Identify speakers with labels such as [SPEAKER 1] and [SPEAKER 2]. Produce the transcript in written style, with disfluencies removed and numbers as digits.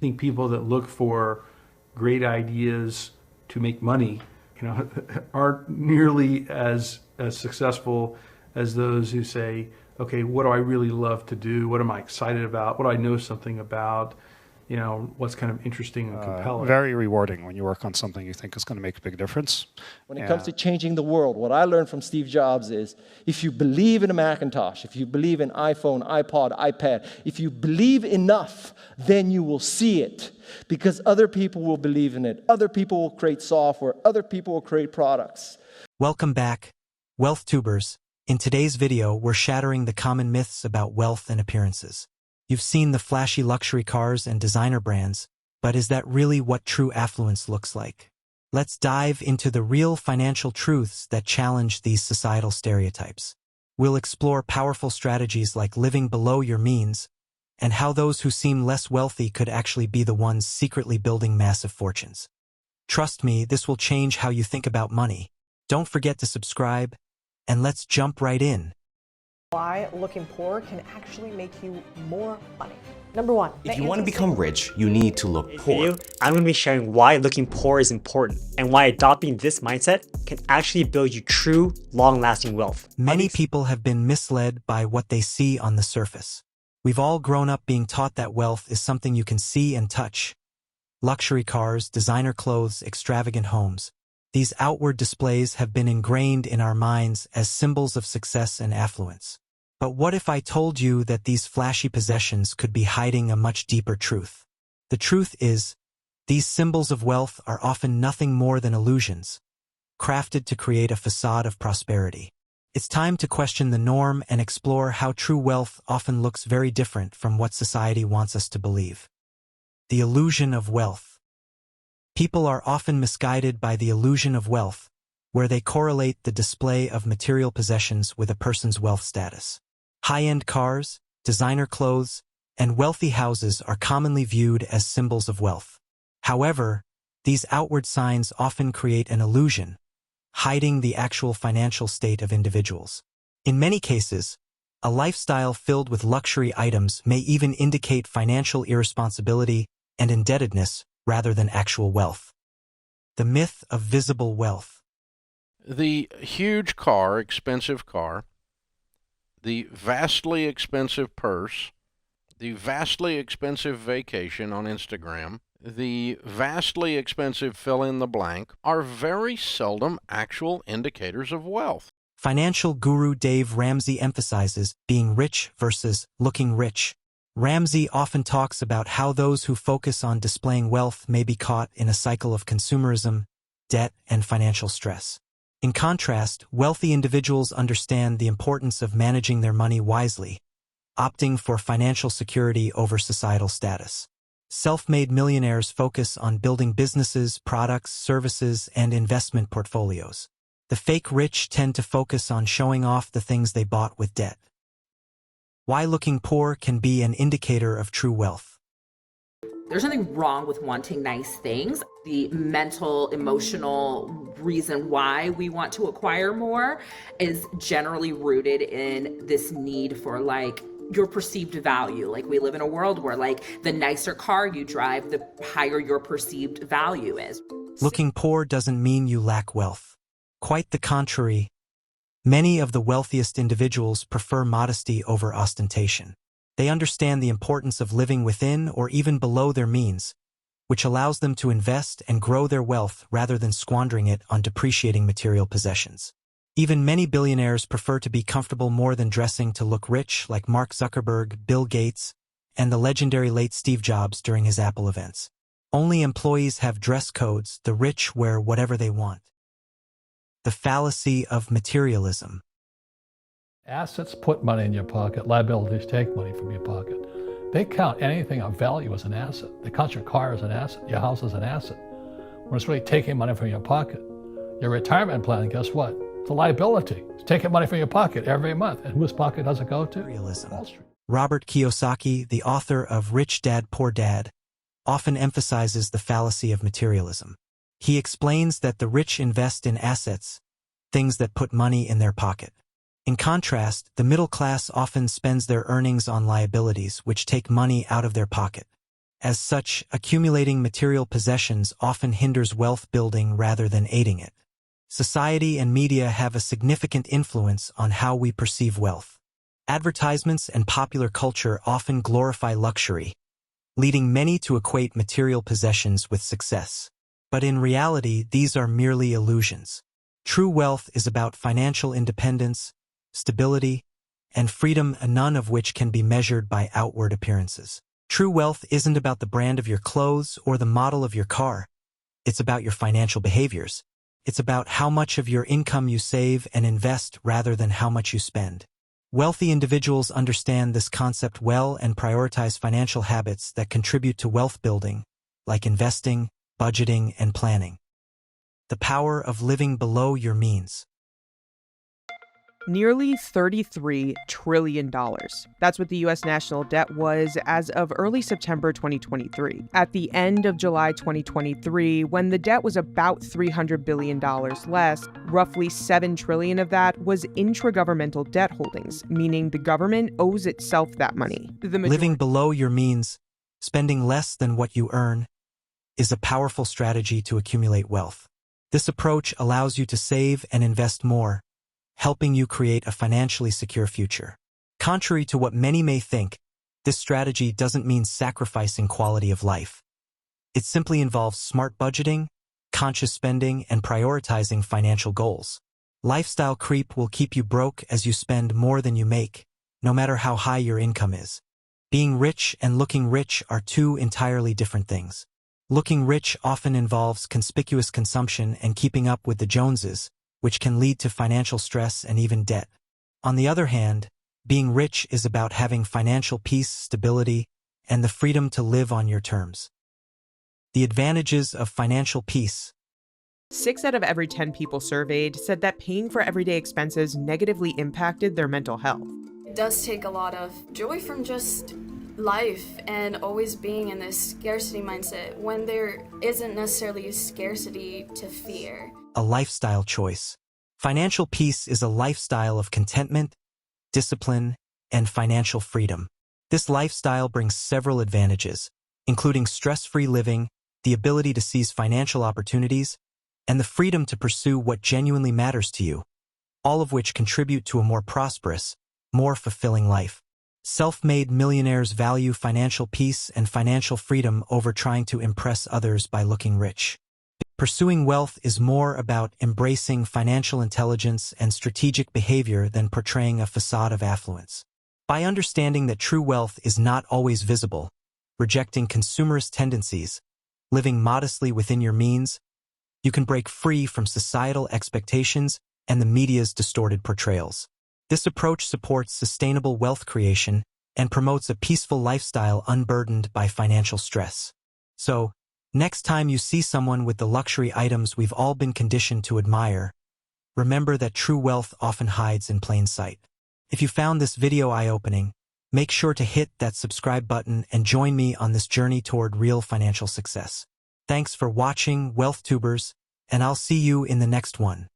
[SPEAKER 1] think people that look for great ideas to make money, aren't nearly as successful as those who say, okay, what do I really love to do? What am I excited about? What do I know something about? What's kind of interesting and compelling.
[SPEAKER 2] Very rewarding when you work on something you think is going to make a big difference.
[SPEAKER 3] When it comes to changing the world, what I learned from Steve Jobs is if you believe in a Macintosh, if you believe in iPhone, iPod, iPad, if you believe enough, then you will see it. Because other people will believe in it. Other people will create software. Other people will create products.
[SPEAKER 4] Welcome back, Wealth Tubers. In today's video, we're shattering the common myths about wealth and appearances. You've seen the flashy luxury cars and designer brands, but is that really what true affluence looks like? Let's dive into the real financial truths that challenge these societal stereotypes. We'll explore powerful strategies like living below your means, and how those who seem less wealthy could actually be the ones secretly building massive fortunes. Trust me, this will change how you think about money. Don't forget to subscribe, and let's jump right in.
[SPEAKER 5] Why looking poor can actually make you more money. Number one.
[SPEAKER 6] If you want to become rich, you need to look poor.
[SPEAKER 7] I'm going to be sharing why looking poor is important and why adopting this mindset can actually build you true, long-lasting wealth.
[SPEAKER 4] Many people have been misled by what they see on the surface. We've all grown up being taught that wealth is something you can see and touch. Luxury cars, designer clothes, extravagant homes. These outward displays have been ingrained in our minds as symbols of success and affluence. But what if I told you that these flashy possessions could be hiding a much deeper truth? The truth is, these symbols of wealth are often nothing more than illusions, crafted to create a facade of prosperity. It's time to question the norm and explore how true wealth often looks very different from what society wants us to believe. The illusion of wealth. People are often misguided by the illusion of wealth, where they correlate the display of material possessions with a person's wealth status. High-end cars, designer clothes, and wealthy houses are commonly viewed as symbols of wealth. However, these outward signs often create an illusion, hiding the actual financial state of individuals. In many cases, a lifestyle filled with luxury items may even indicate financial irresponsibility and indebtedness rather than actual wealth. The myth of visible wealth.
[SPEAKER 8] The huge car, expensive car, the vastly expensive purse, the vastly expensive vacation on Instagram, the vastly expensive fill-in-the-blank are very seldom actual indicators of wealth.
[SPEAKER 4] Financial guru Dave Ramsey emphasizes being rich versus looking rich. Ramsey often talks about how those who focus on displaying wealth may be caught in a cycle of consumerism, debt, and financial stress. In contrast, wealthy individuals understand the importance of managing their money wisely, opting for financial security over societal status. Self-made millionaires focus on building businesses, products, services, and investment portfolios. The fake rich tend to focus on showing off the things they bought with debt. Why looking poor can be an indicator of true wealth.
[SPEAKER 9] There's nothing wrong with wanting nice things. The mental, emotional reason why we want to acquire more is generally rooted in this need for your perceived value. We live in a world where the nicer car you drive, the higher your perceived value is.
[SPEAKER 4] Looking poor doesn't mean you lack wealth. Quite the contrary. Many of the wealthiest individuals prefer modesty over ostentation. They understand the importance of living within or even below their means, which allows them to invest and grow their wealth rather than squandering it on depreciating material possessions. Even many billionaires prefer to be comfortable more than dressing to look rich, like Mark Zuckerberg, Bill Gates, and the legendary late Steve Jobs during his Apple events. Only employees have dress codes, the rich wear whatever they want. The fallacy of materialism.
[SPEAKER 10] Assets put money in your pocket, liabilities take money from your pocket. They count anything of value as an asset. They count your car as an asset, your house as an asset. When it's really taking money from your pocket. Your retirement plan, guess what? It's a liability. It's taking money from your pocket every month. And whose pocket does it go to?
[SPEAKER 4] Materialism.
[SPEAKER 10] Wall Street.
[SPEAKER 4] Robert Kiyosaki, the author of Rich Dad, Poor Dad, often emphasizes the fallacy of materialism. He explains that the rich invest in assets, things that put money in their pocket. In contrast, the middle class often spends their earnings on liabilities which take money out of their pocket. As such, accumulating material possessions often hinders wealth building rather than aiding it. Society and media have a significant influence on how we perceive wealth. Advertisements and popular culture often glorify luxury, leading many to equate material possessions with success. But in reality, these are merely illusions. True wealth is about financial independence, stability, and freedom, none of which can be measured by outward appearances. True wealth isn't about the brand of your clothes or the model of your car. It's about your financial behaviors. It's about how much of your income you save and invest rather than how much you spend. Wealthy individuals understand this concept well and prioritize financial habits that contribute to wealth building, like investing, budgeting, and planning. The power of living below your means.
[SPEAKER 11] Nearly $33 trillion. That's what the U.S. national debt was as of early September 2023. At the end of July 2023, when the debt was about $300 billion less, roughly $7 trillion of that was intragovernmental debt holdings, meaning the government owes itself that money.
[SPEAKER 4] Living below your means, spending less than what you earn, is a powerful strategy to accumulate wealth. This approach allows you to save and invest more, helping you create a financially secure future. Contrary to what many may think, this strategy doesn't mean sacrificing quality of life. It simply involves smart budgeting, conscious spending, and prioritizing financial goals. Lifestyle creep will keep you broke as you spend more than you make, no matter how high your income is. Being rich and looking rich are two entirely different things. Looking rich often involves conspicuous consumption and keeping up with the Joneses, which can lead to financial stress and even debt. On the other hand, being rich is about having financial peace, stability, and the freedom to live on your terms. The advantages of financial peace.
[SPEAKER 11] 6 out of every 10 people surveyed said that paying for everyday expenses negatively impacted their mental health.
[SPEAKER 12] It does take a lot of joy from just life and always being in this scarcity mindset when there isn't necessarily a scarcity to fear.
[SPEAKER 4] A lifestyle choice. Financial peace is a lifestyle of contentment, discipline, and financial freedom. This lifestyle brings several advantages, including stress-free living, the ability to seize financial opportunities, and the freedom to pursue what genuinely matters to you, all of which contribute to a more prosperous, more fulfilling life. Self-made millionaires value financial peace and financial freedom over trying to impress others by looking rich. Pursuing wealth is more about embracing financial intelligence and strategic behavior than portraying a facade of affluence. By understanding that true wealth is not always visible, rejecting consumerist tendencies, living modestly within your means, you can break free from societal expectations and the media's distorted portrayals. This approach supports sustainable wealth creation and promotes a peaceful lifestyle unburdened by financial stress. So, next time you see someone with the luxury items we've all been conditioned to admire, remember that true wealth often hides in plain sight. If you found this video eye-opening, make sure to hit that subscribe button and join me on this journey toward real financial success. Thanks for watching, WealthTubers, and I'll see you in the next one.